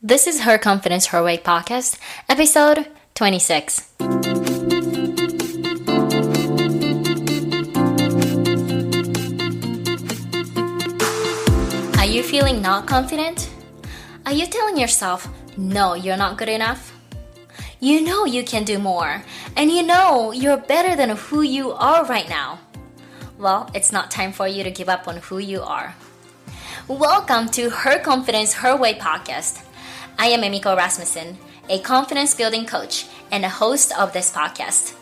This is Her Confidence Her Way podcast, episode 26. Are you feeling not confident? Are you telling yourself, no, you're not good enough? You know you can do more, and you know you're better than who you are right now. Well, it's not time for you to give up on who you are. Welcome to Her Confidence Her Way podcast. I am Emiko Rasmussen, a confidence building coach and a host of this podcast.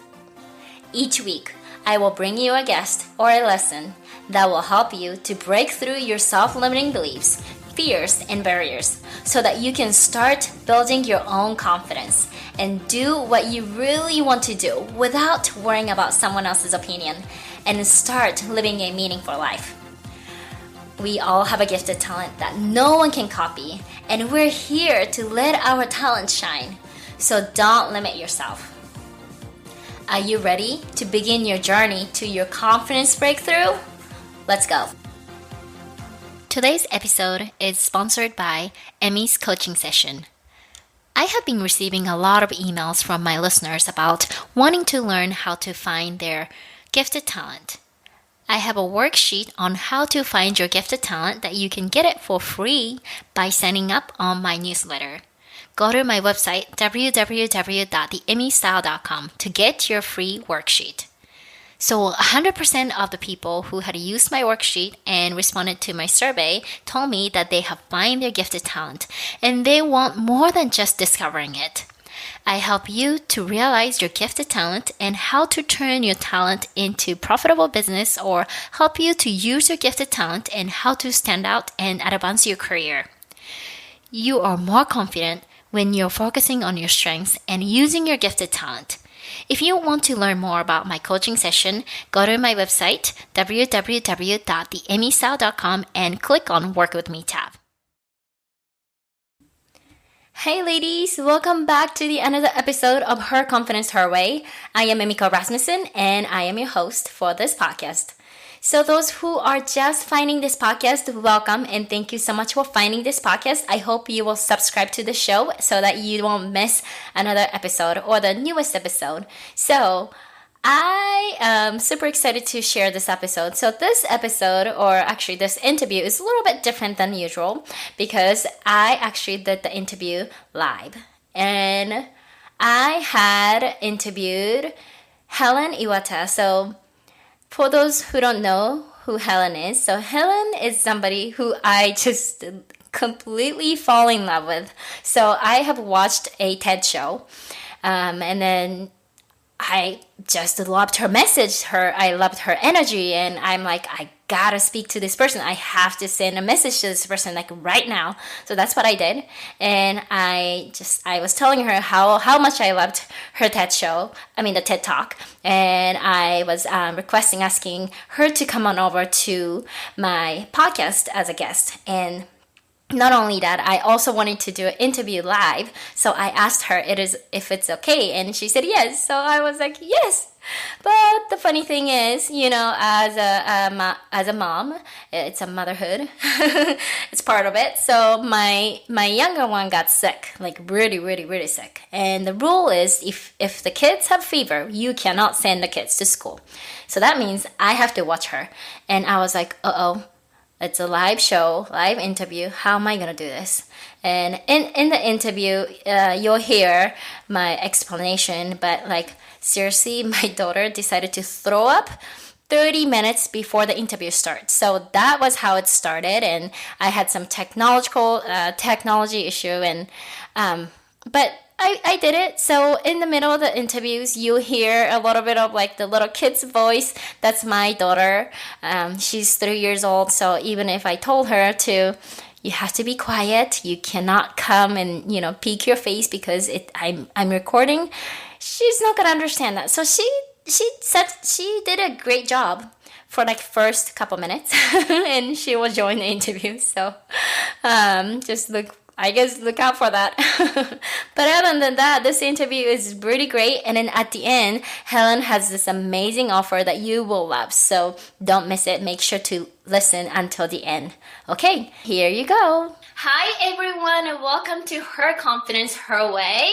Each week, I will bring you a guest or a lesson that will help you to break through your self-limiting beliefs, fears, and barriers so that you can start building your own confidence and do what you really want to do without worrying about someone else's opinion and start living a meaningful life. We all have a gifted talent that no one can copy, and we're here to let our talent shine. So don't limit yourself. Are you ready to begin your journey to your confidence breakthrough? Let's go. Today's episode is sponsored by Emmy's coaching session. I have been receiving a lot of emails from my listeners about wanting to learn how to find their gifted talent. I have a worksheet on how to find your gifted talent that you can get it for free by signing up on my newsletter. Go to my website www.theemmystyle.com to get your free worksheet. So 100% of the people who had used my worksheet and responded to my survey told me that they have found their gifted talent and they want more than just discovering it. I help you to realize your gifted talent and how to turn your talent into profitable business, or help you to use your gifted talent and how to stand out and advance your career. You are more confident when you're focusing on your strengths and using your gifted talent. If you want to learn more about my coaching session, go to my website www.theemmystyle.com and click on Work With Me tab. Hey ladies, welcome back to another episode of Her Confidence Her Way. I am Emiko Rasmussen and I am your host for this podcast. So those who are just finding this podcast, welcome and thank you so much for finding this podcast. I hope you will subscribe to the show so that you won't miss another episode or the newest episode. So I am super excited to share this episode. So this episode, or actually this interview, is a little bit different than usual because I actually did the interview live. And I had interviewed Helen Iwata. So for those who don't know who Helen is, so Helen is somebody who I just completely fall in love with. So I have watched a TED show, and then I just loved her message. I loved her energy, and I'm like, I gotta speak to this person. I have to send a message to this person like right now. So that's what I did, and I was telling her how much I loved her TED show. The TED Talk, and I was asking her to come on over to my podcast as a guest. And not only that, I also wanted to do an interview live. So I asked her if it's okay, and she said yes. So I was like, yes. But the funny thing is, as a mom, it's a motherhood. It's part of it. So my younger one got sick, like really, really, really sick. And the rule is if the kids have fever, you cannot send the kids to school. So that means I have to watch her. And I was like, uh-oh. It's a live show, live interview. How am I going to do this? And in the interview, you'll hear my explanation. But seriously, my daughter decided to throw up 30 minutes before the interview starts. So that was how it started. And I had some technology issue. But I did it. So in the middle of the interviews, you hear a little bit of the little kid's voice. That's my daughter. She's 3 years old. So even if I told her you have to be quiet, you cannot come and, peek your face because I'm recording, she's not going to understand that. So she said she did a great job for first couple minutes and she will join the interview. So just look out for that. But other than that, this interview is really great. And then at the end, Helen has this amazing offer that you will love. So don't miss it. Make sure to listen until the end. Okay, here you go. Hi everyone, and welcome to Her Confidence Her Way.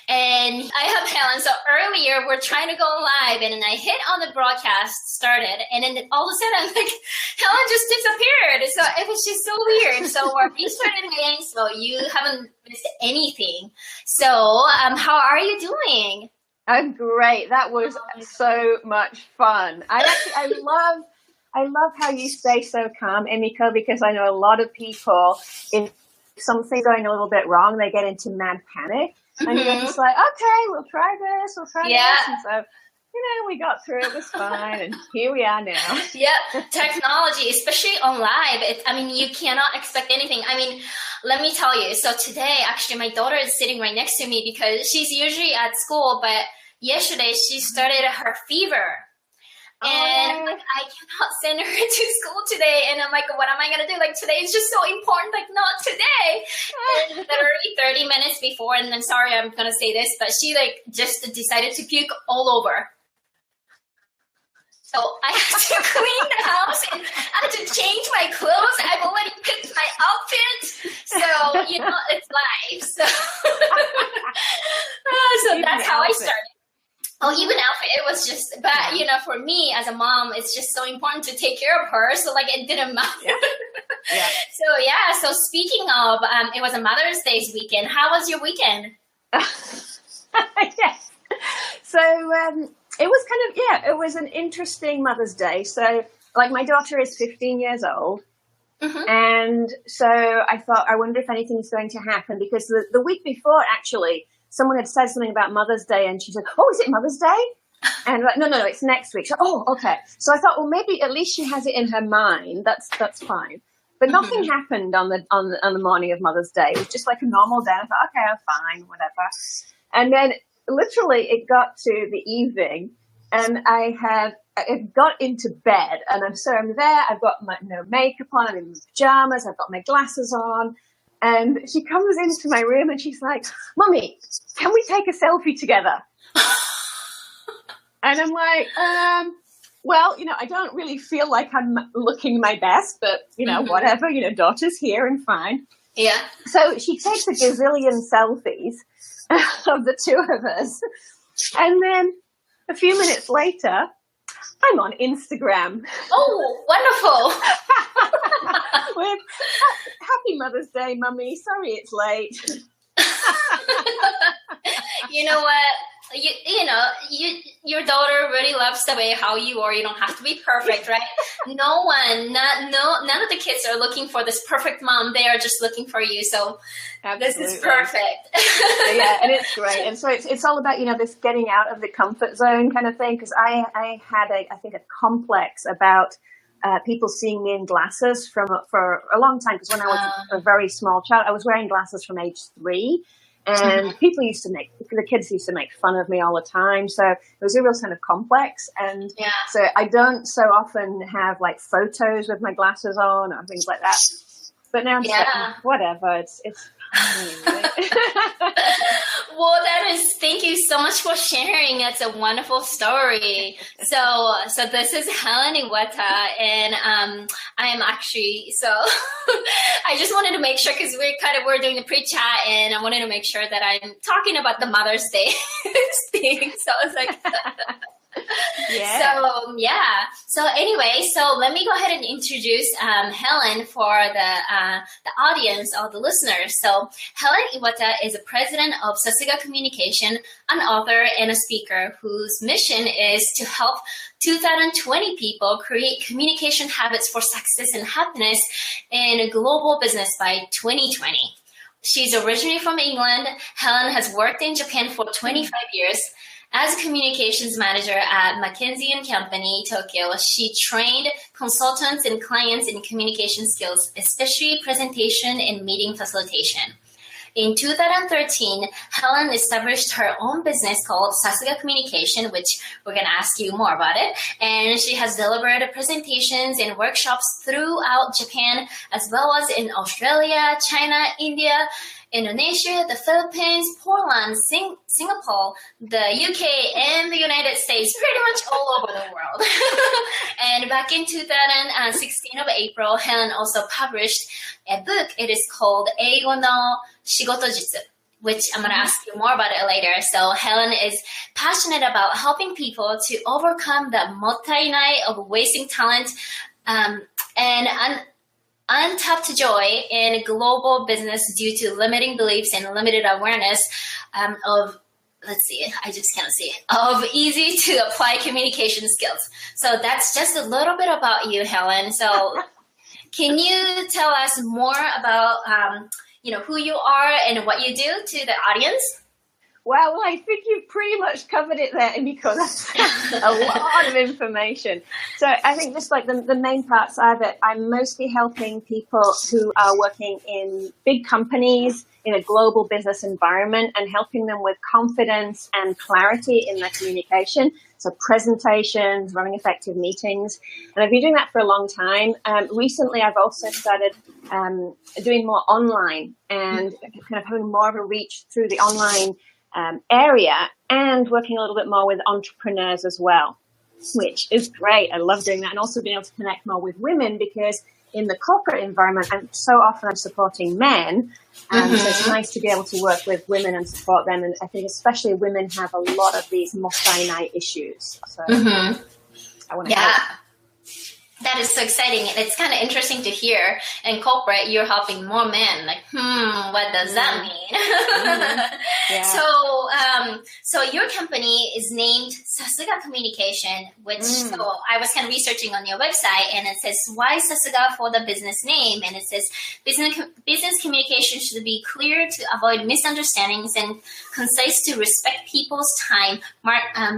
And I have Helen. So earlier we're trying to go live, and then I hit on the broadcast started, and then all of a sudden like Helen just disappeared. So it was just so weird. So we're restarting again, so you haven't missed anything. So how are you doing? I'm great. That was so much fun. I love how you stay so calm, Emiko, because I know a lot of people, if something's going a little bit wrong, they get into mad panic. And you're just like, okay, we'll try this. And so, we got through it. It was fine. And here we are now. Yeah, technology, especially on live. You cannot expect anything. Let me tell you. So today, actually, my daughter is sitting right next to me because she's usually at school, but yesterday she started her fever. And I cannot send her to school today. And I'm like, what am I going to do? Like, today is just so important. Like, not today. And literally 30 minutes before, and I'm sorry, I'm going to say this, but she just decided to puke all over. So I had to clean the house and I had to change my clothes. I've already picked my outfit. So, it's life. So, so that's how I started. Oh, even outfit, it was just, but for me as a mom, it's just so important to take care of her. So it didn't matter. Yeah. So speaking of, it was a Mother's Day's weekend. How was your weekend? Yes. So it was it was an interesting Mother's Day. So my daughter is 15 years old. Mm-hmm. And so I thought, I wonder if anything's going to happen, because the week before, actually, someone had said something about Mother's Day, and she said, "Oh, is it Mother's Day?" And no, it's next week. So, okay. So I thought, well, maybe at least she has it in her mind. That's fine. But nothing happened on the morning of Mother's Day. It was just like a normal day. I thought, okay, I'm fine, whatever. And then literally it got to the evening, and I got into bed, and I'm there. I've got my makeup on. I'm in my pajamas. I've got my glasses on. And she comes into my room and she's like, "Mummy, can we take a selfie together?" And I'm like, well, I don't really feel like I'm looking my best, but, whatever, daughter's here and fine. Yeah. So she takes a gazillion selfies of the two of us. And then a few minutes later, I'm on Instagram. Oh, wonderful. With Happy Mother's Day, Mummy. Sorry it's late. You know what? Your daughter really loves the way how you are. You don't have to be perfect, right? None of the kids are looking for this perfect mom. They are just looking for you. So Absolutely. This is perfect. Yeah, and it's great. And so it's all about, this getting out of the comfort zone kind of thing. Because I had I think a complex about people seeing me in glasses for a long time. Because when I was a very small child, I was wearing glasses from age 3. And the kids used to make fun of me all the time. So it was a real kind of complex. And so I don't so often have photos with my glasses on or things like that. But now I'm just whatever. It's Well, thank you so much for sharing. It's a wonderful story. So this is Helen Iwata, and I am actually, I just wanted to make sure, because we're doing the pre-chat, and I wanted to make sure that I'm talking about the Mother's Day thing. So I was like, So anyway, let me go ahead and introduce Helen for the audience or the listeners. So Helen Iwata is the president of Sasuga Communication, an author and a speaker whose mission is to help 2020 people create communication habits for success and happiness in global business by 2020. She's originally from England. Helen has worked in Japan for 25 years. As a communications manager at McKinsey & Company, Tokyo, she trained consultants and clients in communication skills, especially presentation and meeting facilitation. In 2013, Helen established her own business called Sasuga Communication, which we're going to ask you more about it. And she has delivered presentations and workshops throughout Japan, as well as in Australia, China, India, Indonesia, the Philippines, Poland, Singapore, the UK, and the United States, pretty much all over the world. And back in 2016 of April, Helen also published a book. It is called Eigo no Shigoto Jitsu, which I'm going to ask you more about it later. So Helen is passionate about helping people to overcome the mottainai of wasting talent and untapped joy in global business due to limiting beliefs and limited awareness of, let's see, I just can't see it, of easy to apply communication skills. So that's just a little bit about you, Helen. So can you tell us more about who you are and what you do to the audience? Well, I think you've pretty much covered it there, Emiko. That's a lot of information. So I think just like the main parts are that I'm mostly helping people who are working in big companies in a global business environment and helping them with confidence and clarity in their communication. So presentations, running effective meetings. And I've been doing that for a long time. Recently, I've also started doing more online and kind of having more of a reach through the online area and working a little bit more with entrepreneurs as well, which is great. I love doing that, and also being able to connect more with women because in the corporate environment, I'm supporting men. So it's nice to be able to work with women and support them. And I think especially women have a lot of these mottainai issues. So I want to help. That is so exciting. And it's kind of interesting to hear. In corporate, you're helping more men. Like, what does that mean? So your company is named Sasuga Communication, which so I was kind of researching on your website, and it says, why Sasuga for the business name? And it says, business communication should be clear to avoid misunderstandings and concise to respect people's time,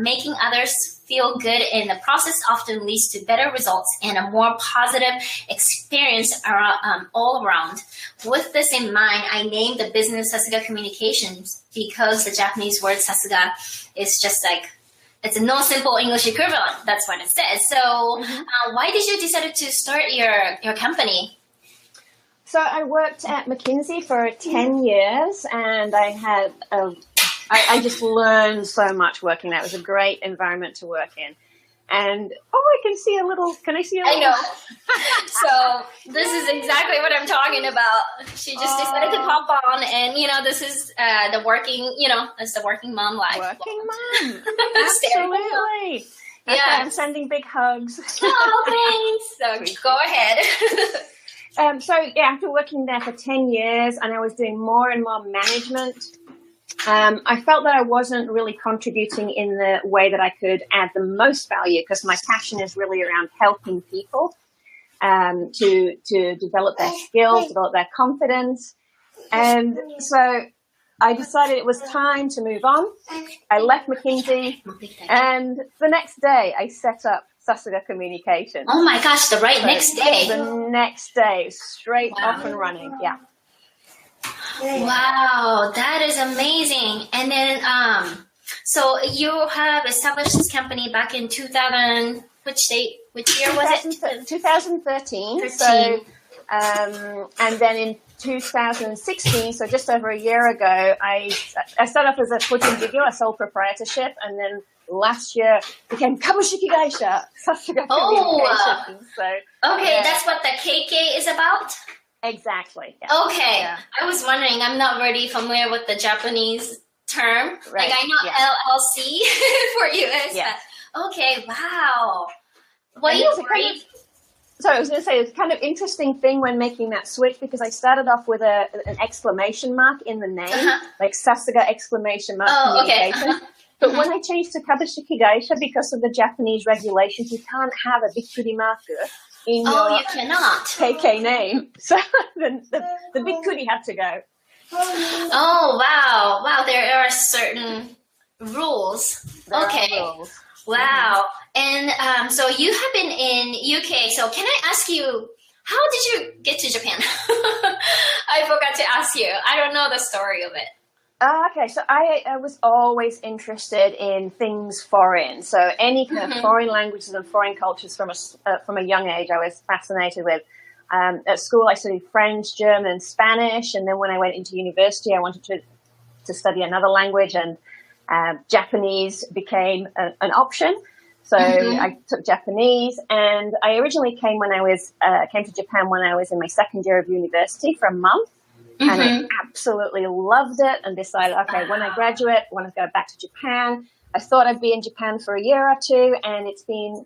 making others feel good in the process often leads to better results and a more positive experience all around. With this in mind, I named the business Sasuga Communications because the Japanese word Sasuga is just like, it's a no simple English equivalent. That's what it says. So why did you decide to start your company? So I worked at McKinsey for 10 years and I had I just learned so much working there. It was a great environment to work in. And, can I see a little? I know. So this is exactly what I'm talking about. She just decided to pop on and, this is the working, it's the working mom life. Working mom. Absolutely. Yeah. I'm sending big hugs. Thanks. So go ahead. After working there for 10 years and I was doing more and more management, I felt that I wasn't really contributing in the way that I could add the most value because my passion is really around helping people to develop their skills, develop their confidence. And so I decided it was time to move on. I left McKinsey and the next day I set up Sasuga Communications. Oh my gosh, next day. The next day, straight off and running, yeah. Wow, that is amazing. And then, so you have established this company back in 2000, which year was it? 2013. So, and then in 2016, so just over a year ago, I started off as a footing video, a sole proprietorship, and then last year became Kabushiki Gaisha, Sasuga Communications. That's what the KK is about? Exactly. Yeah. Okay. Yeah. I was wondering, I'm not really familiar with the Japanese term. Right. Like I know LLC for US. Yeah. Okay, wow. Were you worried? I was going to say, it's kind of interesting thing when making that switch because I started off with an exclamation mark in the name, like Sasuga exclamation mark communication. Okay. But when I changed to Kabushiki Gaisha, because of the Japanese regulations, you can't have a bikkuri marker in your you cannot. KK name. So the bikkuri had to go. Oh, wow. Wow, there are certain rules. There are rules. Wow. And so you have been in UK. So can I ask you, how did you get to Japan? I forgot to ask you. I don't know the story of it. Okay, so I was always interested in things foreign. So any kind of foreign languages and foreign cultures from a young age I was fascinated with. At school, I studied French, German, Spanish, and then when I went into university, I wanted to study another language, and Japanese became an option. So I took Japanese, and I originally came to Japan when I was in my second year of university for a month, and I absolutely loved it, and decided, okay, when I graduate, I want to go back to Japan. I thought I'd be in Japan for a year or two, and it's been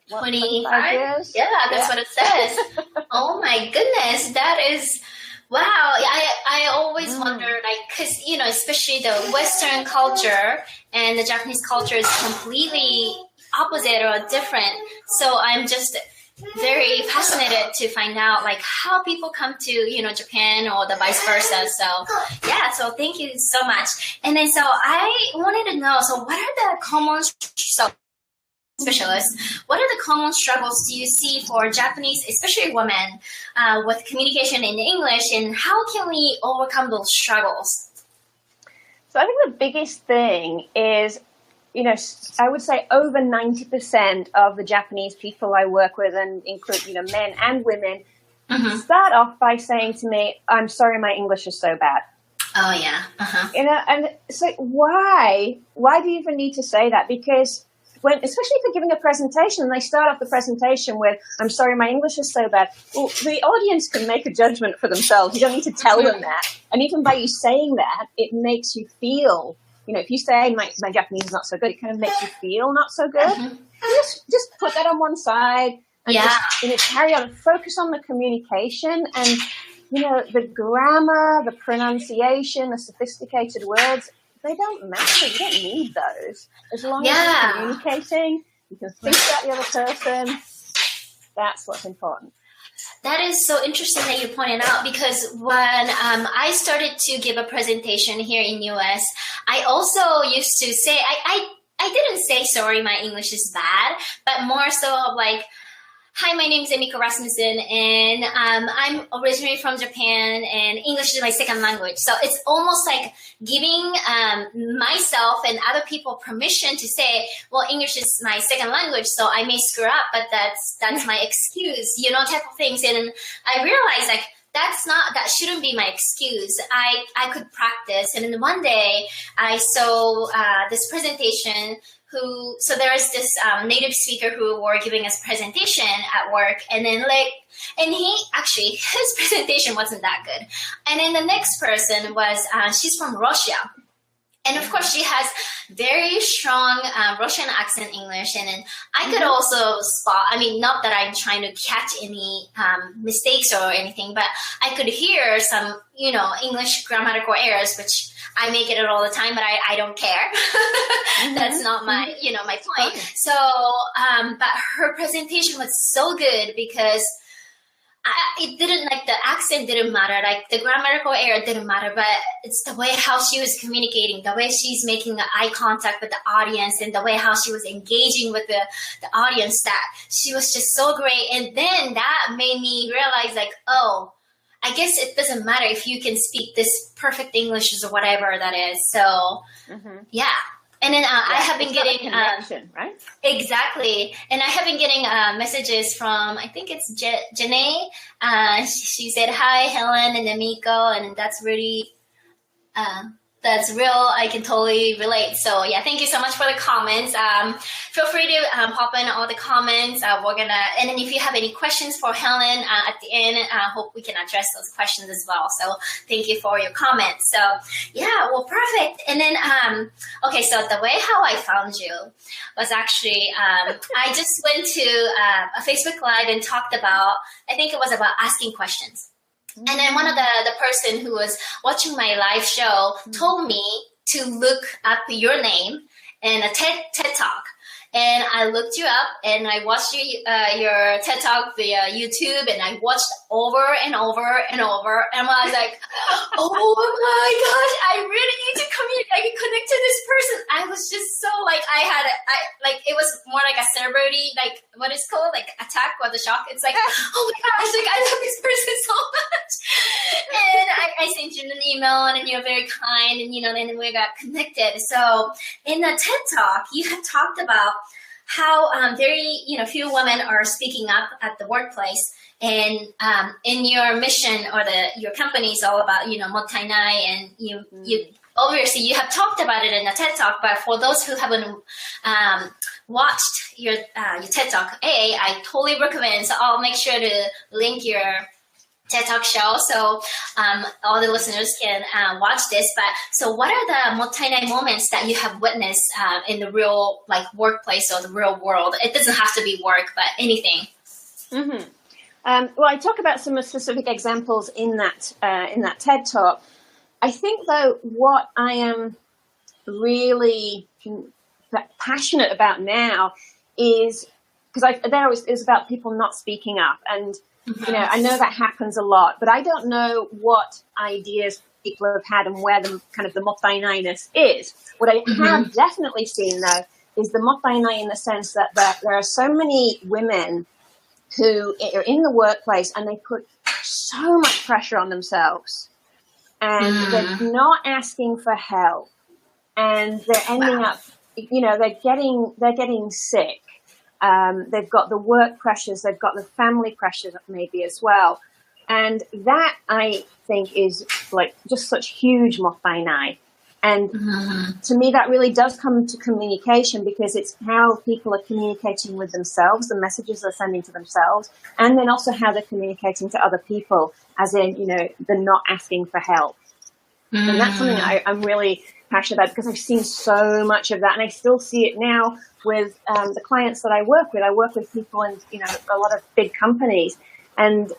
25 years. Yeah, that's what it says. Oh my goodness, that is wow. I always wonder, like, because especially the Western culture and the Japanese culture is completely opposite or different. So I'm just very fascinated to find out like how people come to Japan or the vice versa. So yeah, so thank you so much. And then so I wanted to know, so what are the common specialists, what are the common struggles do you see for Japanese, especially women, with communication in English, and how can we overcome those struggles? So I think the biggest thing is, I would say over 90% of the Japanese people I work with, and include, men and women, start off by saying to me, "I'm sorry, my English is so bad." Oh yeah. And so why do you even need to say that? Because especially if they're giving a presentation and they start off the presentation with, "I'm sorry, my English is so bad." Well, the audience can make a judgment for themselves. You don't need to tell them that. And even by you saying that, it makes you feel, if you say my Japanese is not so good, it kind of makes you feel not so good. Just put that on one side and just carry on and focus on the communication and, the grammar, the pronunciation, the sophisticated words. They don't matter. You don't need those. As long as you're communicating, you can think about the other person. That's what's important. That is so interesting that you pointed out, because when I started to give a presentation here in US, I also used to say, I didn't say, "Sorry, my English is bad," but more so of like, "Hi, my name is Emiko Rasmussen, and I'm originally from Japan, and English is my second language." So it's almost like giving myself and other people permission to say, "Well, English is my second language, so I may screw up, but that's my excuse," type of things. And I realized like that shouldn't be my excuse. I could practice. And then one day I saw this presentation. So there was this native speaker who were giving us presentation at work, and then his presentation wasn't that good. And then the next person was, she's from Russia. And of course, she has very strong Russian accent English. And then I could also spot, not that I'm trying to catch any mistakes or anything, but I could hear some, English grammatical errors, which I make it all the time, but I don't care. That's not my, my point. So, but her presentation was so good because it didn't, like, the accent didn't matter, like the grammatical error didn't matter, but it's the way how she was communicating, the way she's making the eye contact with the audience, and the way how she was engaging with the audience, that she was just so great. And then that made me realize, like, oh, I guess it doesn't matter if you can speak this perfect English or whatever that is. So, yeah. And then I have been getting right? Exactly, and I have been getting messages from, I think it's Janae. She said, "Hi, Helen and Emiko," and that's really that's real. I can totally relate. So yeah, thank you so much for the comments. Feel free to pop in all the comments. We're gonna, and then if you have any questions for Helen at the end, I hope we can address those questions as well. So thank you for your comments. So yeah, well, perfect. And then okay, so the way how I found you was actually I just went to a Facebook Live and talked about, I think it was about asking questions. And then one of the person who was watching my live show told me to look up your name in a TED Talk. And I looked you up and I watched your TED Talk via YouTube, and I watched over and over and over. And I was like, oh my gosh, I really need to connect to this person. I was just so like, it was more like a celebrity, like what is called, like attack or the shock. It's like, oh my gosh, like I love this person so much. And I sent you an email, and then you're very kind, and then we got connected. So in the TED Talk, you had talked about how very few women are speaking up at the workplace, And in your mission or your company is all about, Mottainai, and you obviously you have talked about it in a TED Talk, but for those who haven't watched your TED Talk, I totally recommend. So I'll make sure to link your TED Talk show so all the listeners can watch this. But so what are the Mottainai moments that you have witnessed in the real workplace or the real world? It doesn't have to be work, but anything. Mm-hmm. Well, I talk about some specific examples in that TED Talk. I think, though, what I am really passionate about now is because there is about people not speaking up, and I know that happens a lot, but I don't know what ideas people have had and where the kind of the Mottainai-ness is. What I have definitely seen, though, is the Mottainai in the sense that there are so many women who are in the workplace and they put so much pressure on themselves, and they're not asking for help, and they're ending up, they're getting sick. They've got the work pressures, they've got the family pressures maybe as well. And that, I think, is just such huge Mottainai. And to me, that really does come to communication, because it's how people are communicating with themselves, the messages they're sending to themselves, and then also how they're communicating to other people, as in, they're not asking for help. And that's something I'm really passionate about, because I've seen so much of that, and I still see it now with the clients that I work with. I work with people in, a lot of big companies, and,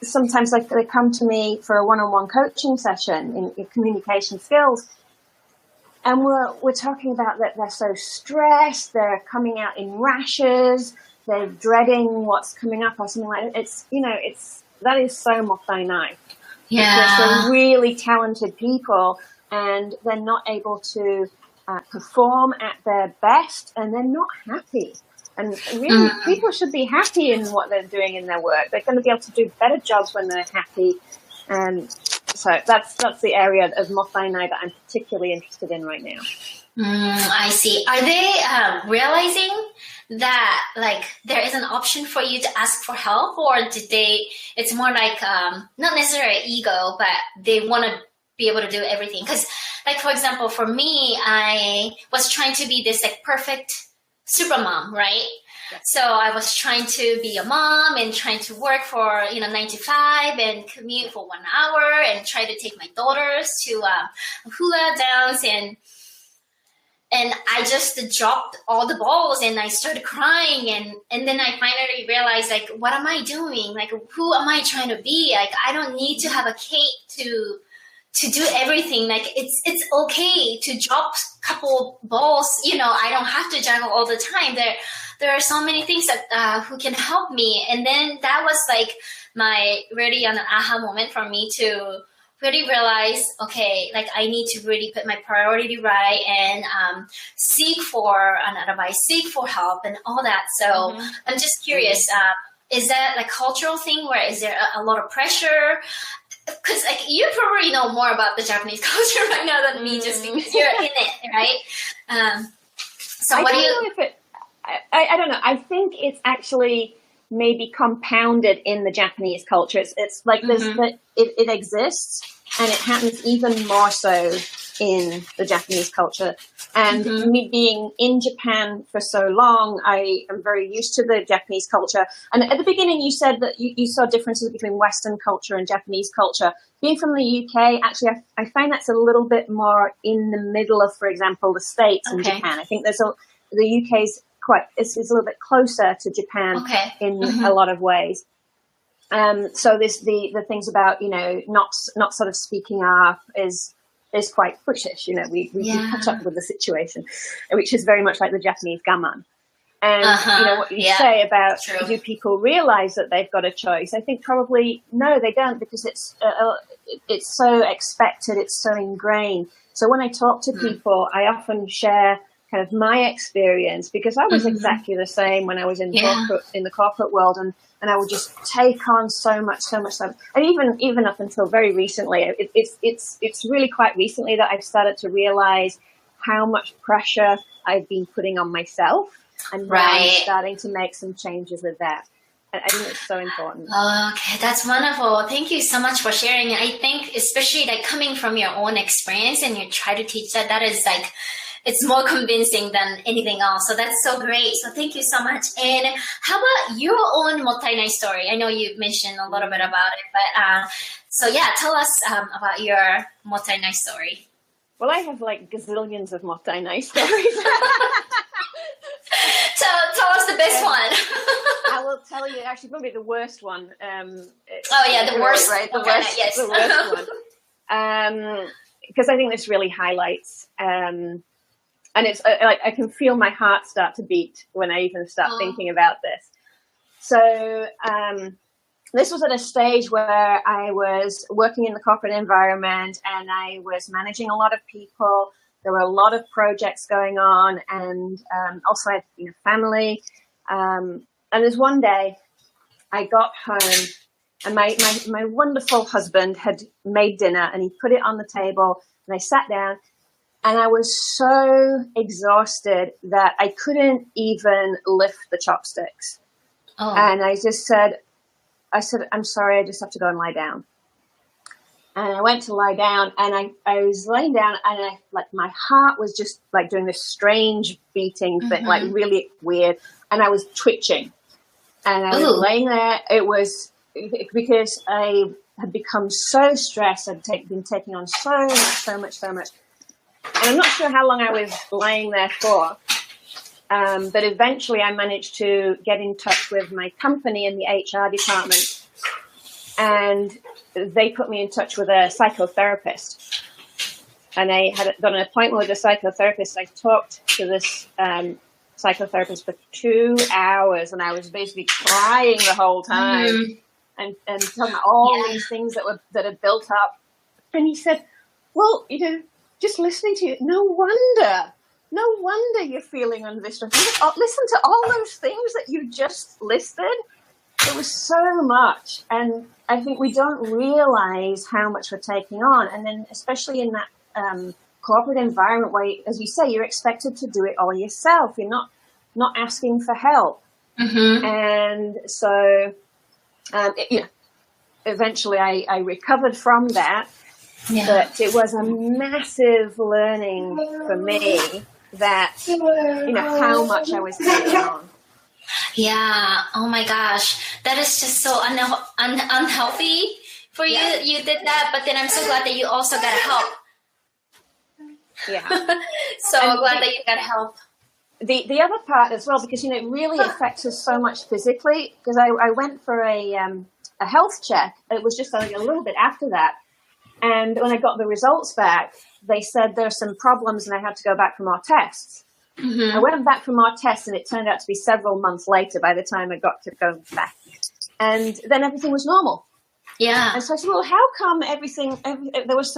sometimes they come to me for a one-on-one coaching session in communication skills, and we're talking about that they're so stressed, they're coming out in rashes, they're dreading what's coming up or something like that. That is so Mottainai. Yeah. Because they're really talented people, and they're not able to perform at their best, and they're not happy. And really, people should be happy in what they're doing in their work. They're going to be able to do better jobs when they're happy. And so that's the area of Mottainai that I'm particularly interested in right now. I see. Are they realizing that there is an option for you to ask for help, or it's more like not necessarily ego, but they want to be able to do everything? Because for example, for me, I was trying to be this perfect super mom, right? Yeah. So I was trying to be a mom and trying to work for 9 to 5 and commute for 1 hour and try to take my daughters to hula dance, and I just dropped all the balls and I started crying, and then I finally realized what am I doing? Who am I trying to be? I don't need to have a cape to do everything. It's okay to drop a couple balls. I don't have to juggle all the time. There are so many things that who can help me. And then that was my really an aha moment for me to really realize, okay, I need to really put my priority right and seek for an advice, seek for help, and all that. So I'm just curious, is that a cultural thing, where is there a lot of pressure? Because you probably know more about the Japanese culture right now than me, just because you're in it, right? So what do you? I don't know. I think it's actually maybe compounded in the Japanese culture. It's it exists, and it happens even more so in the Japanese culture. And me being in Japan for so long, I am very used to the Japanese culture. And at the beginning, you said that you saw differences between Western culture and Japanese culture. Being from the UK, actually, I find that's a little bit more in the middle of, for example, the States and Japan. I think the UK's it's a little bit closer to Japan in a lot of ways. So the things about not sort of speaking up is quite British. We catch up with the situation, which is very much like the Japanese gammon. And what you say about do people realize that they've got a choice? I think probably no, they don't, because it's so expected, it's so ingrained. So when I talk to people, I often share kind of my experience, because I was exactly the same when I was in the corporate world, and I would just take on so much, and even up until very recently, it's really quite recently that I've started to realize how much pressure I've been putting on myself, and now I'm starting to make some changes with that. I think it's so important. Okay, that's wonderful. Thank you so much for sharing. And I think especially like coming from your own experience and you try to teach that is like, it's more convincing than anything else. So that's so great. So thank you so much. And how about your own multi-night story? I know you mentioned a little bit about it, but so yeah, tell us about your multi-night story. Well, I have like gazillions of multi-night stories. Tell us the best one. I will tell you, actually, probably the worst one. The worst. Right, the worst, yes. The worst one. Because I think this really highlights, and it's like I can feel my heart start to beat when I even start thinking about this. So this was at a stage where I was working in the corporate environment and I was managing a lot of people. There were a lot of projects going on, and also I had family. And there's one day I got home and my wonderful husband had made dinner and he put it on the table and I sat down and I was so exhausted that I couldn't even lift the chopsticks. And I said, I'm sorry, I just have to go and lie down. And I went to lie down and I was laying down and my heart was just like doing this strange beating thing, like really weird. And I was twitching. And I was laying there. It was because I had become so stressed. I'd been taking on so much. And I'm not sure how long I was laying there for. But eventually I managed to get in touch with my company in the HR department. And they put me in touch with a psychotherapist. And I had got an appointment with a psychotherapist. I talked to this psychotherapist for 2 hours and I was basically crying the whole time and talking about all these things that had built up. And he said, well, just listening to you, no wonder you're feeling under this stress. Listen to all those things that you just listed. It was so much. And I think we don't realize how much we're taking on. And then especially in that corporate environment where, as you say, you're expected to do it all yourself. You're not asking for help. And so, eventually I recovered from that. Yeah. But it was a massive learning for me that, how much I was taking on. Yeah. Oh my gosh. That is just so unhealthy for you. Yeah. You did that, but then I'm so glad that you also got help. Yeah. So glad that you got help. The other part as well, because, it really affects us so much physically, because I went for a health check. It was just a little bit after that. And when I got the results back, they said there's some problems and I had to go back for more tests. I went back for more tests and it turned out to be several months later by the time I got to go back. And then everything was normal. Yeah. And so I said, well, how come there was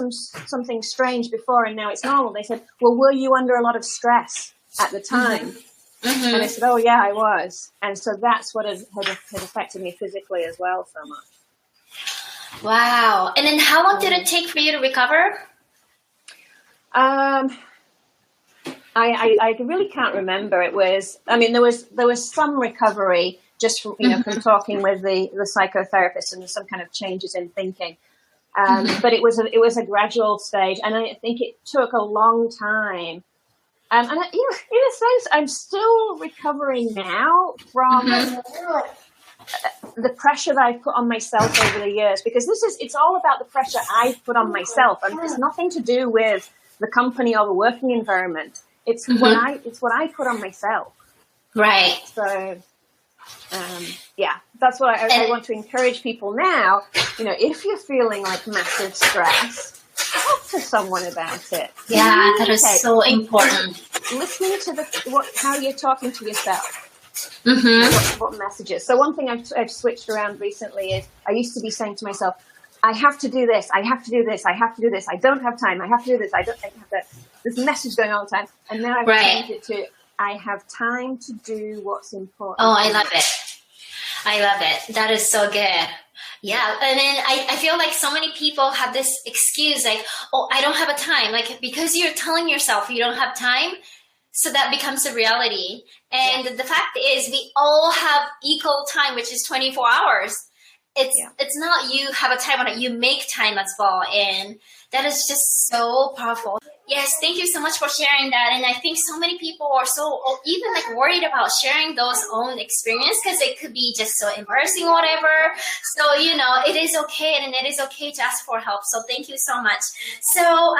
something strange before and now it's normal? They said, well, were you under a lot of stress at the time? And I said, oh, yeah, I was. And so that's what had affected me physically as well so much. Wow. And then how long did it take for you to recover? I really can't remember. It was, there was some recovery just from, from talking with the psychotherapist and some kind of changes in thinking. But it was a gradual stage, and I think it took a long time. And in a sense, I'm still recovering now from the pressure that I've put on myself over the years, because it's all about the pressure I've put on myself, and it's nothing to do with the company or the working environment. It's what I put on myself. Right. So, that's what I want to encourage people now. If you're feeling like massive stress, talk to someone about it. Yeah, that is so important. Listening to how you're talking to yourself. What messages. So one thing I've switched around recently is I used to be saying to myself, I have to do this, I have to do this, I have to do this, I don't have time, I have to do this, I have that. This message going on all the time. And now I've changed it to, I have time to do what's important. Oh, I love it. I love it. That is so good. Yeah. And then I feel like so many people have this excuse like, oh, I don't have a time. Like, because you're telling yourself you don't have time, so that becomes a reality. And the fact is, we all have equal time, which is 24 hours. It's not you have a time on it, you make time as well. And that is just so powerful. Yes, thank you so much for sharing that. And I think so many people are so even like worried about sharing those own experience because it could be just so embarrassing or whatever. So, you know, it is okay, and it is okay to ask for help. So thank you so much. So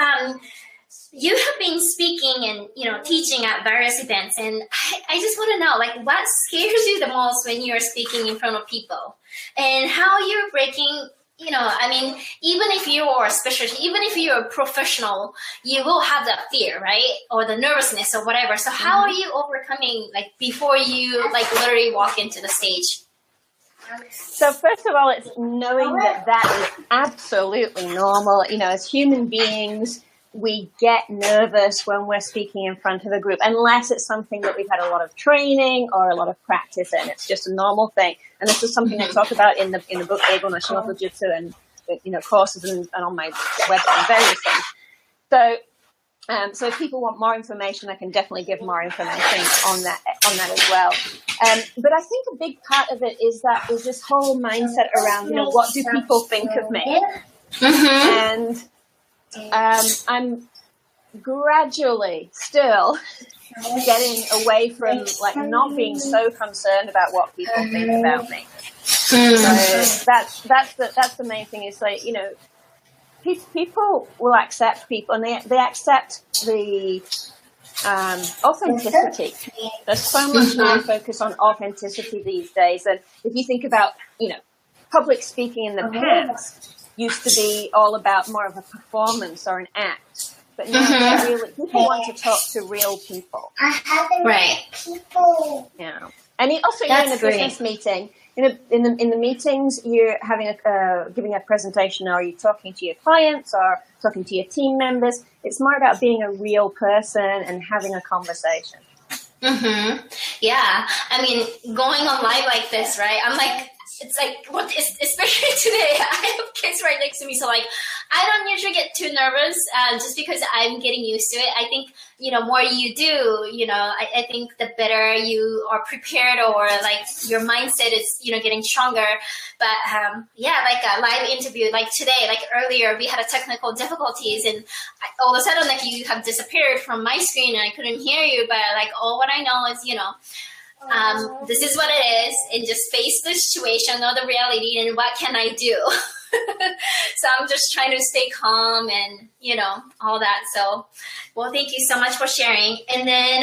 you have been speaking and, you know, teaching at various events. And I just want to know, like, what scares you the most when you're speaking in front of people and how you're breaking. You know, I mean, even if you are a specialist, even if you're a professional, you will have that fear, right? Or the nervousness or whatever. So how are you overcoming, like, before you, like, literally walk into the stage? So first of all, it's knowing that is absolutely normal. You know, as human beings, we get nervous when we're speaking in front of a group, unless it's something that we've had a lot of training or a lot of practice in. It's just a normal thing. And this is something I talk about in the book Eigo no Shigoto Jutsu and, you know, courses and on my website and various things. So if people want more information, I can definitely give more information on that as well. But I think a big part of it is this whole mindset around, you know, what do people think of me? And I'm gradually still getting away from like not being so concerned about what people think about me. So that's the main thing. Is like, you know, people will accept people, and they accept the authenticity. There's so much more focus on authenticity these days, and if you think about, you know, public speaking in the past used to be all about more of a performance or an act. But now really, people want to talk to real people. Right. Yeah. And also, you're in a business meeting. In the meetings, you're having giving a presentation, or you're talking to your clients or talking to your team members. It's more about being a real person and having a conversation. Yeah. I mean, going on live like this, right? I'm like, it's like, especially today, I have kids right next to me. So like, I don't usually get too nervous just because I'm getting used to it. I think, you know, more you do, you know, I think the better you are prepared, or like your mindset is, you know, getting stronger. But yeah, like a live interview, like today, like earlier, we had a technical difficulties, and all of a sudden, like, you have disappeared from my screen and I couldn't hear you. But like, all what I know is, you know, this is what it is, and just face the situation, know the reality, and what can I do? So I'm just trying to stay calm and, you know, all that. So, well, thank you so much for sharing. And then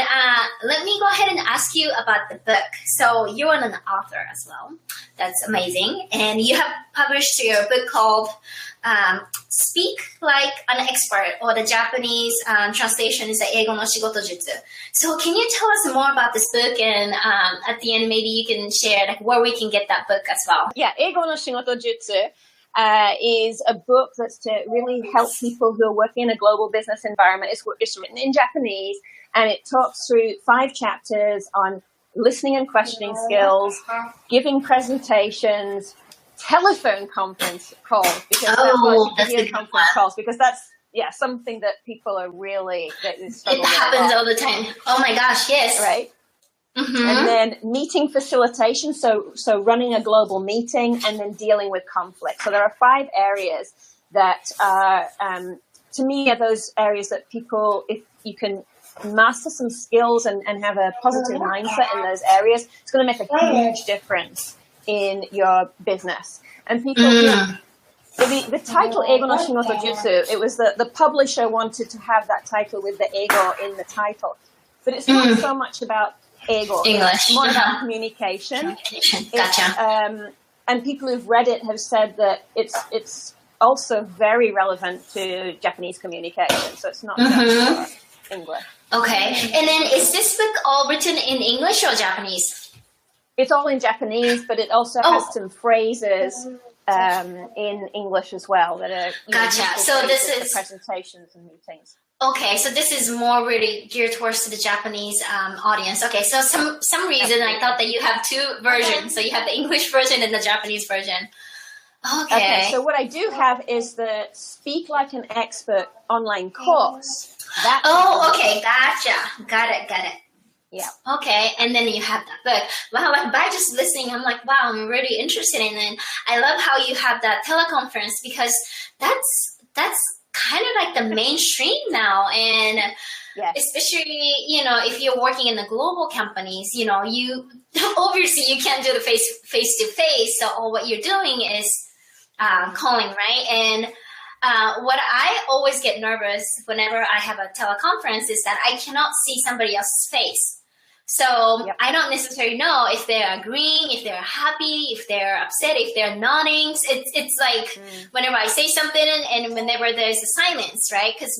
let me go ahead and ask you about the book. So you are an author as well. That's amazing. And you have published your book called Speak Like an Expert, or the Japanese translation is the Eigo no Shigoto Jutsu. So can you tell us more about this book? And at the end, maybe you can share like where we can get that book as well. Yeah, Eigo no Shigoto Jutsu is a book that's to really help people who are working in a global business environment. It's written in Japanese, and it talks through 5 chapters on listening and questioning skills, giving presentations, telephone conference calls, because that's something that people are really it happens all the time. Oh my gosh, yes. Right. And then meeting facilitation, so running a global meeting, and then dealing with conflict. So there are 5 areas that are, to me, are those areas that people, if you can master some skills and have a positive mindset in those areas, it's going to make a huge difference in your business. And people, the title Eigo no Shigoto Jutsu, it was the publisher wanted to have that title with the Eigo in the title, but it's not so much about Eigo. English. It's more about communication. Gotcha. And people who've read it have said that it's also very relevant to Japanese communication. So it's not just for English. Okay. And then is this book all written in English or Japanese? It's all in Japanese, but it also has some phrases in English as well that are gotcha. So this is presentations and meetings. Okay, so this is more really geared towards the Japanese audience. Okay, so some reason I thought that you have 2 versions. So you have the English version and the Japanese version. Okay. So what I do have is the Speak Like an Expert online course. Okay, gotcha. Got it. Yeah. Okay, and then you have that book. Wow, like by just listening, I'm like, wow, I'm really interested in it. I love how you have that teleconference, because that's kind of like the mainstream now. And especially, if you're working in the global companies, you obviously you can't do the face to face. So all what you're doing is calling, right? And what I always get nervous whenever I have a teleconference is that I cannot see somebody else's face. So I don't necessarily know if they're agreeing, if they're happy, if they're upset, if they're nodding. It's like whenever I say something and whenever there's a silence, right? Because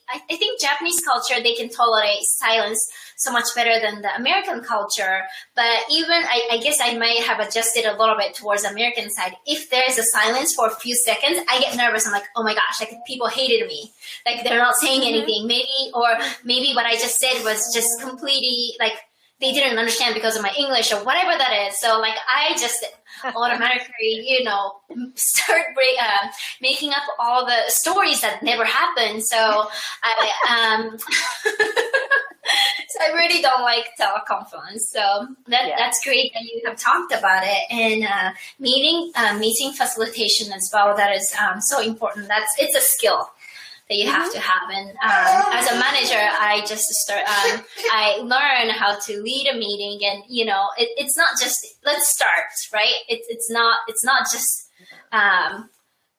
I think Japanese culture, they can tolerate silence so much better than the American culture. But even, I guess I might have adjusted a little bit towards the American side. If there's a silence for a few seconds, I get nervous. I'm like, oh my gosh, like people hated me. Like they're not saying anything. Maybe what I just said was just completely like, they didn't understand because of my English or whatever that is. So like I just automatically, start making up all the stories that never happened. So so I really don't like teleconference. So that's great that you have talked about it. And meeting facilitation as well. That is so important. It's a skill that you have to have. And as a manager, I learn how to lead a meeting, and it's not just let's start, right? It's not just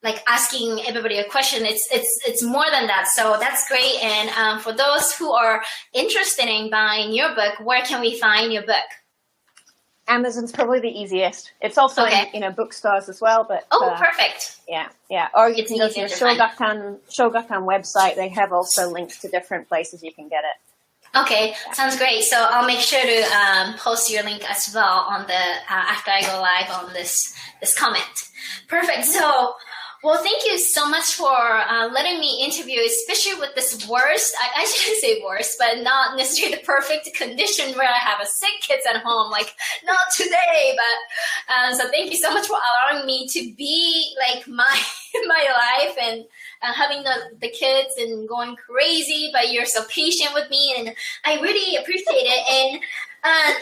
like asking everybody a question. It's more than that. So that's great. And for those who are interested in buying your book, where can we find your book? Amazon's probably the easiest. It's also in bookstores as well. But perfect. Yeah. Or you can go to the Shogakukan website. They have also links to different places you can get it. Okay, sounds great. So I'll make sure to post your link as well on the after I go live on this comment. Perfect. So. Well, thank you so much for letting me interview, especially with this worst, I shouldn't say worst, but not necessarily the perfect condition where I have a sick kids at home, like not today, but so thank you so much for allowing me to be like my life and having the kids and going crazy, but you're so patient with me and I really appreciate it. And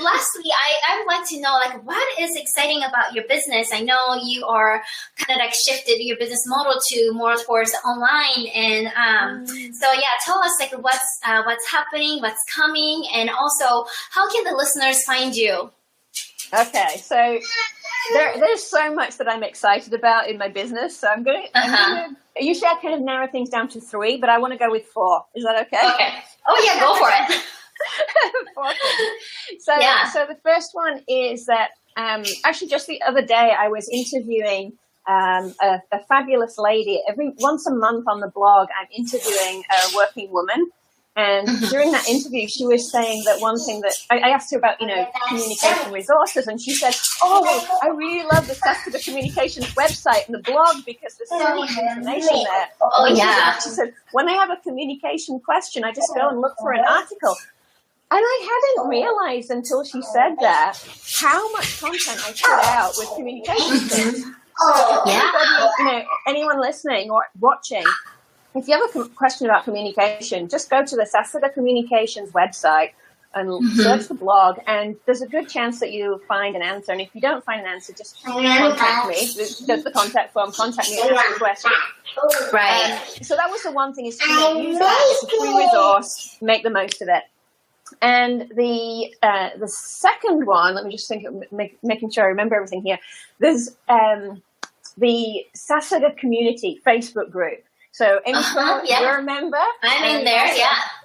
lastly, I would like to know, like, what is exciting about your business? I know you are kind of like shifted your business model to more towards online, and so tell us like what's happening, what's coming, and also how can the listeners find you? Okay, so there's so much that I'm excited about in my business. So I'm gonna usually I kind of narrow things down to 3, but I want to go with 4. Is that okay? Okay. Oh yeah, go for it. So the first one is that actually just the other day I was interviewing a fabulous lady. Once a month on the blog I'm interviewing a working woman, and during that interview she was saying that one thing that I asked her about communication resources, and she said, I really love the Sakuga Communications website and the blog because there's so much information there. She said, when I have a communication question I just go and look for an article. And I hadn't realized until she said that how much content I put out with communication skills. So anyone listening or watching, if you have a question about communication, just go to the Sakuga Communications website and search the blog, and there's a good chance that you'll find an answer. And if you don't find an answer, just contact me. There's the contact form. Contact me and ask a question. Right. So that was the one thing, is to use that. It's a free resource. Make the most of it. And the second one, let me just think, making sure I remember everything here. There's the Sakuga Community Facebook group. So, you're a member. I'm in there.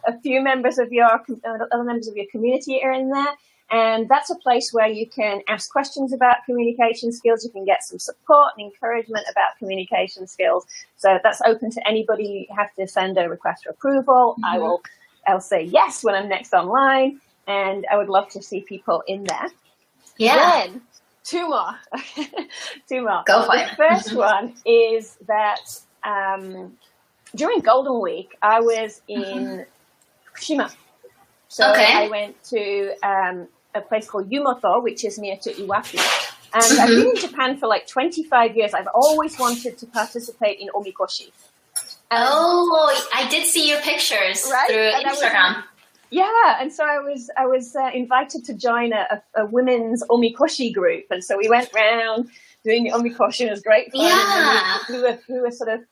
A few members of other members of your community are in there, and that's a place where you can ask questions about communication skills. You can get some support and encouragement about communication skills. So that's open to anybody. You have to send a request for approval. I'll say yes when I'm next online, and I would love to see people in there. Yeah. Then, 2 more. 2 more. Go for it. The first one is that during Golden Week, I was in Fukushima. So I went to a place called Yumoto, which is near to Iwaki. And I've been in Japan for like 25 years. I've always wanted to participate in omikoshi. I did see your pictures through Instagram. And so I was invited to join a women's omikoshi group, and so we went round doing the omikoshi. It was great fun. Yeah. We were sort of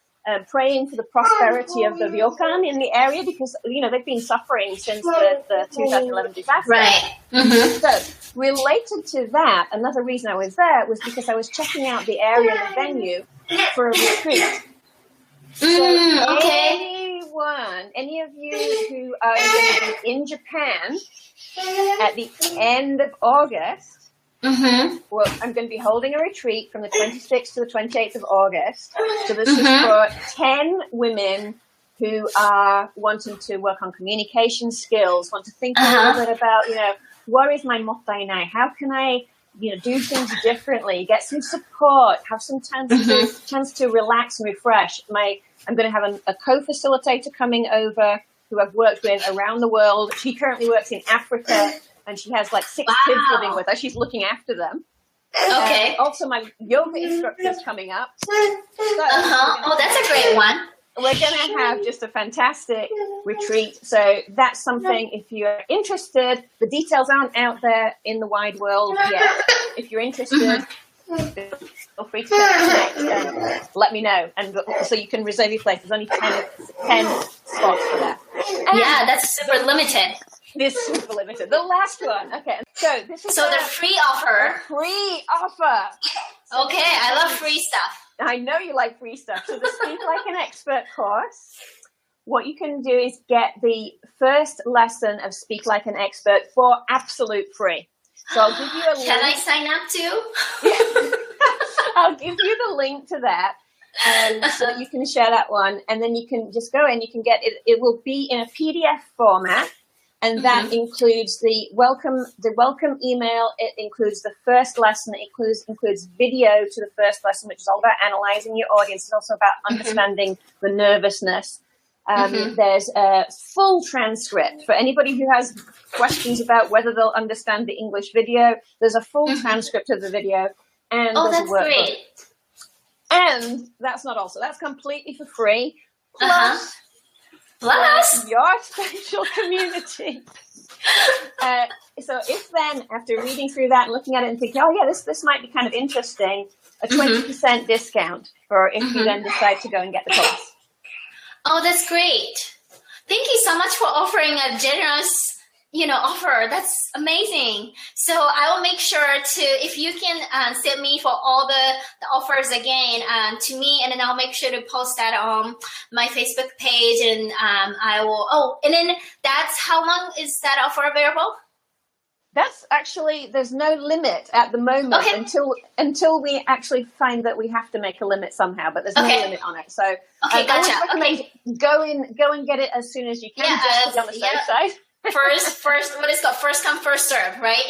praying for the prosperity of the ryokan in the area, because they've been suffering since the 2011 disaster. Right. Mm-hmm. So related to that, another reason I was there was because I was checking out the area and the venue for a retreat. Any of you who are going to be in Japan at the end of August, well, I'm going to be holding a retreat from the 26th to the 28th of August. So this is for 10 women who are wanting to work on communication skills, want to think a little bit about, what is my mottainai? How can I, do things differently, get some support, have some chance to relax and refresh. I'm going to have a co-facilitator coming over who I've worked with around the world. She currently works in Africa, and she has like 6 kids living with her. She's looking after them. Okay. Also, my yoga instructor is coming up. Oh, that's a great one. We're going to have just a fantastic retreat. So that's something, if you're interested, the details aren't out there in the wide world yet. If you're interested, feel free to connect and let me know. And so you can reserve your place. There's only 10 spots for that. Yeah, that's super limited. This is super limited. The last one. Okay. So this is the free offer. Free offer. Okay, I love free stuff. I know you like free stuff. So the Speak Like an Expert course, what you can do is get the first lesson of Speak Like an Expert for absolute free. So I'll give you a link. Can I sign up too? Yeah. I'll give you the link to that. So you can share that one, and then you can just go in. You can get it. It will be in a PDF format, and that includes the welcome email. It includes the first lesson. It includes video to the first lesson, which is all about analyzing your audience. It's also about understanding the nervousness. There's a full transcript for anybody who has questions about whether they'll understand the English video. There's a full transcript of the video, and there's a workbook. Great. And that's not all. So that's completely for free. Plus your special community. So if then, after reading through that and looking at it and thinking, oh yeah, this might be kind of interesting, a 20% discount for if you then decide to go and get the course. Oh, that's great. Thank you so much for offering a generous offer. That's amazing. So I will make sure to, if you can send me for all the offers again to me, and then I'll make sure to post that on my Facebook page, and I will, and then that's, how long is that offer available? That's actually, there's no limit at the moment until we actually find that we have to make a limit somehow, but there's no limit on it. So gotcha. I would recommend go and get it as soon as you can, just to be on the safe side. First, what is called first come, first serve, right?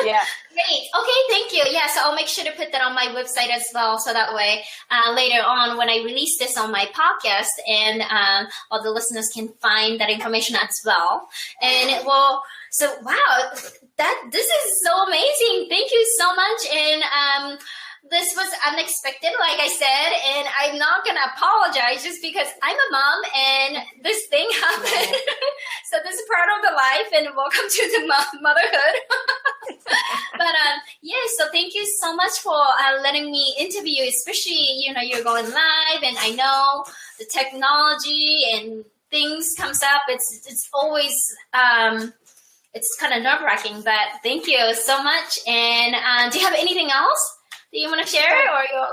Yeah. Great. Okay, thank you. Yeah, so I'll make sure to put that on my website as well, so that way later on when I release this on my podcast, and all the listeners can find that information as well. And it will. So wow, this is so amazing. Thank you so much. And this was unexpected, like I said, and I'm not going to apologize just because I'm a mom and this thing happened. So this is part of the life, and welcome to the motherhood. But so thank you so much for letting me interview you, especially, you're going live, and I know the technology and things comes up. It's always, it's kind of nerve-wracking, but thank you so much. And do you have anything else that you want to share?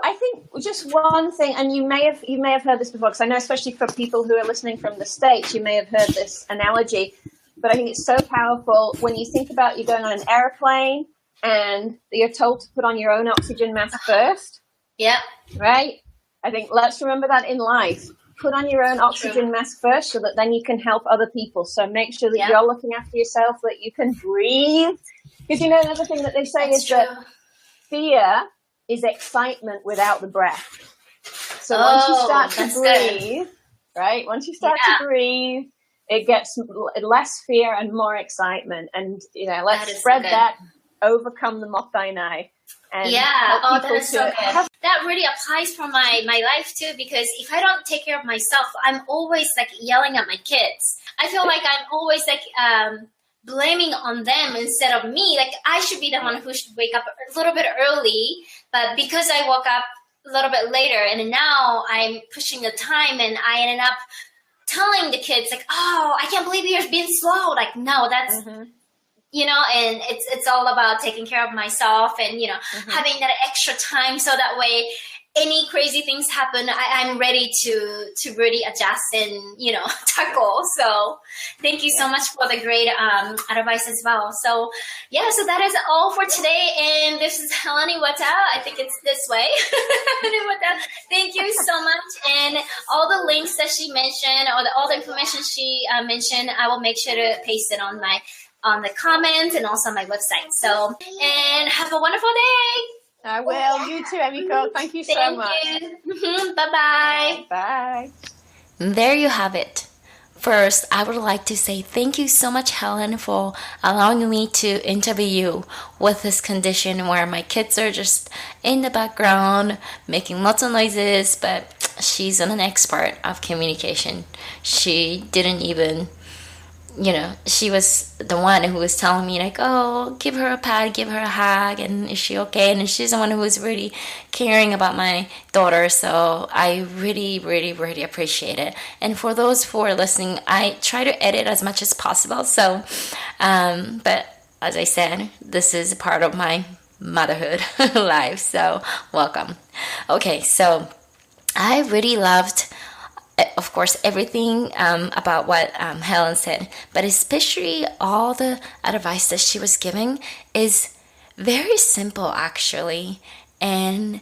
I think just one thing, and you may have heard this before, because I know especially for people who are listening from the States, you may have heard this analogy, but I think it's so powerful when you think about you going on an airplane and you're told to put on your own oxygen mask first. Yeah. Right? I think let's remember that in life. Put on your own oxygen mask first, so that then you can help other people. So make sure that you're looking after yourself, that you can breathe. Because another thing that they say is that fear is excitement without the breath. So once you start to breathe, right? Once you start to breathe, it gets less fear and more excitement. And, let's spread that overcome the moth thine eye. And yeah, help that people is so good. That really applies for my life too, because if I don't take care of myself, I'm always like yelling at my kids. I feel like I'm always like blaming on them instead of me. Like I should be the one who should wake up a little bit early, but because I woke up a little bit later and now I'm pushing the time, and I ended up telling the kids like, oh, I can't believe you're being slow. Like, no, that's, you know, and it's all about taking care of myself and, you know, having that extra time so that way any crazy things happen, I'm ready to really adjust and, you know, tackle. So thank you so much for the great advice as well. So yeah, so that is all for today. And this is Helen Iwata. I think it's this way. Thank you so much. And all the links that she mentioned, or all the information she mentioned, I will make sure to paste it on the comments and also my website. So, and have a wonderful day. I will. You too, Emiko. Thank you so much. Bye-bye. Bye. There you have it. First, I would like to say thank you so much, Helen, for allowing me to interview you with this condition where my kids are just in the background making lots of noises, but she's an expert of communication. She didn't even, you know, she was the one who was telling me like, oh, give her a pat, give her a hug, and is she okay? And she's the one who was really caring about my daughter. So I really, really, really appreciate it. And for those who are listening, I try to edit as much as possible. So, but as I said, this is part of my motherhood life. So welcome. Okay, so I really loved, of course, everything about what Helen said, but especially all the advice that she was giving is very simple, actually. And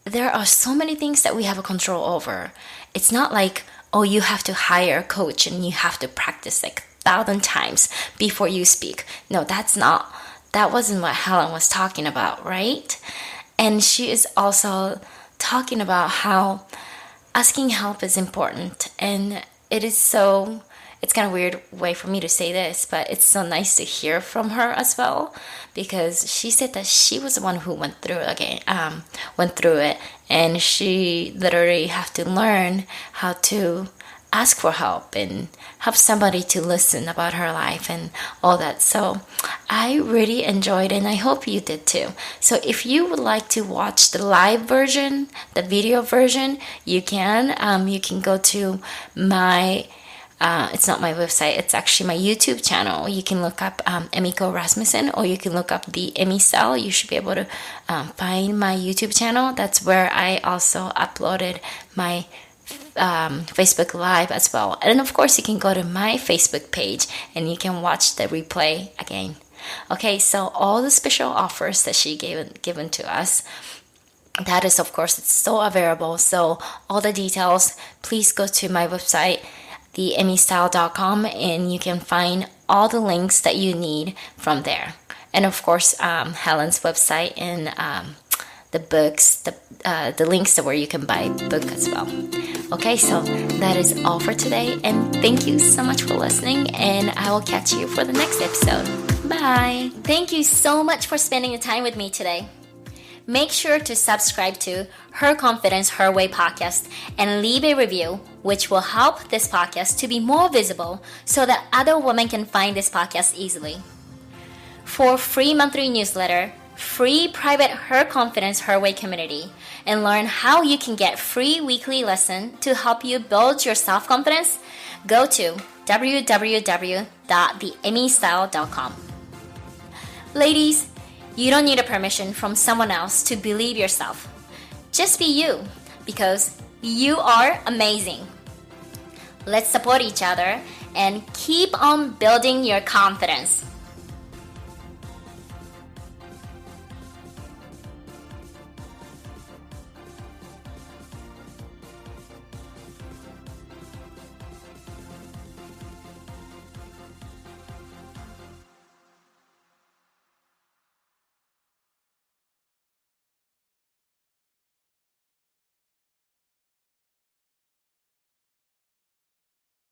there are so many things that we have a control over. It's not like, oh, you have to hire a coach and you have to practice like 1,000 times before you speak. No, that wasn't what Helen was talking about, right? And she is also talking about how asking help is important, and it's kind of weird way for me to say this, but it's so nice to hear from her as well, because she said that she was the one who went through it, and she literally have to learn how to ask for help and have somebody to listen about her life and all that. So I really enjoyed it, and I hope you did too. So if you would like to watch the live version, the video version, you can go to my it's not my website, it's actually my YouTube channel. You can look up Emiko Rasmussen, or you can look up the Emmy Style. You should be able to find my YouTube channel. That's where I also uploaded my Facebook Live as well. And of course, you can go to my Facebook page and you can watch the replay again. Okay, so all the special offers that she given to us, that is, of course, it's still available. So all the details, please go to my website, theemmystyle.com, and you can find all the links that you need from there. And of course, Helen's website and the books, the links to where you can buy book as well. Okay, so that is all for today, and thank you so much for listening, and I will catch you for the next episode. Bye. Thank you so much for spending the time with me today. Make sure to subscribe to Her Confidence, Her Way podcast and leave a review, which will help this podcast to be more visible so that other women can find this podcast easily. For free monthly newsletter, free private Her Confidence, Her Way community, and learn how you can get free weekly lesson to help you build your self-confidence, go to www.theemmystyle.com. Ladies, you don't need a permission from someone else to believe yourself. Just be you, because you are amazing. Let's support each other and keep on building your confidence.